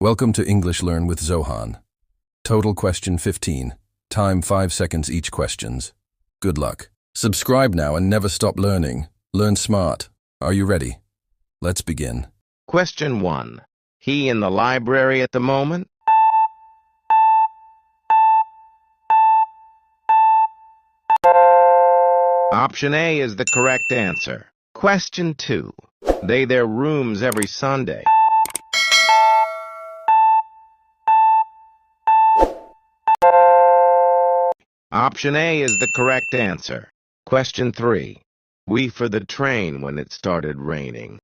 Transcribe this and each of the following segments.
Welcome to English Learn with Zohan. Total question 15. Time 5 seconds each questions. Good luck. Subscribe now and never stop learning. Learn smart. Are you ready? Let's begin. Question 1. He in the library at the moment? Option A is the correct answer. Question 2. They their rooms every Sunday. Option A is the correct answer. Question 3. We for the train when it started raining.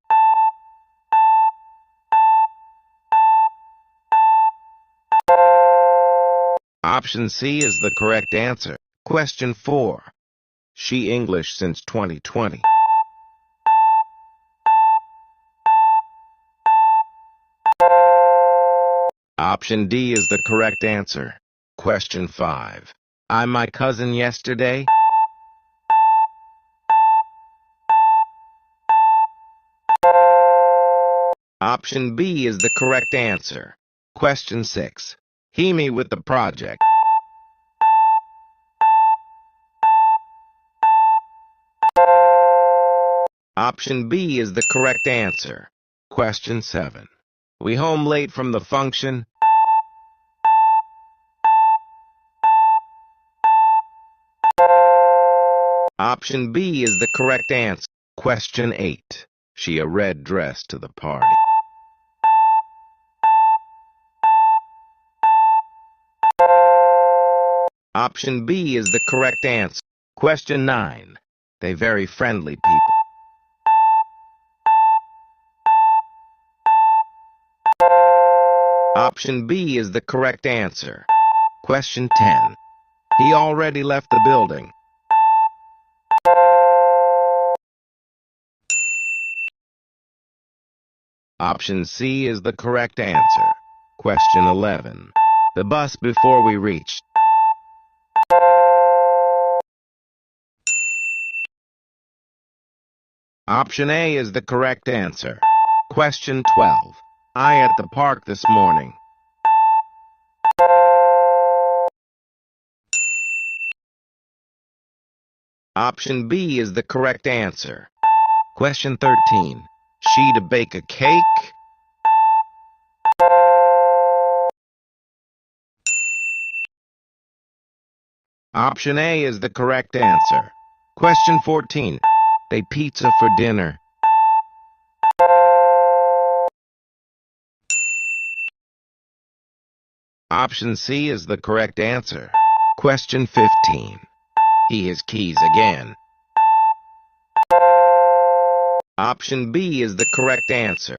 Option C is the correct answer. Question 4. She English since 2020. Option D is the correct answer. Question 5. I my cousin yesterday. Option B is the correct answer. Question 6. He me with the project. Option B is the correct answer. Question 7. We home late from the function. Option B is the correct answer. Question 8. She a red dress to the party. Option B is the correct answer. Question 9. They very friendly people. Option B is the correct answer. Question 10. He already left the building. Option C is the correct answer. Question 11. The bus before we reached. Option A is the correct answer. Question 12. I at the park this morning. Option B is the correct answer. Question 13. She to bake a cake. Option A is the correct answer. Question 14. They pizza for dinner. Option C is the correct answer. Question 15. He his keys again. Option B is the correct answer.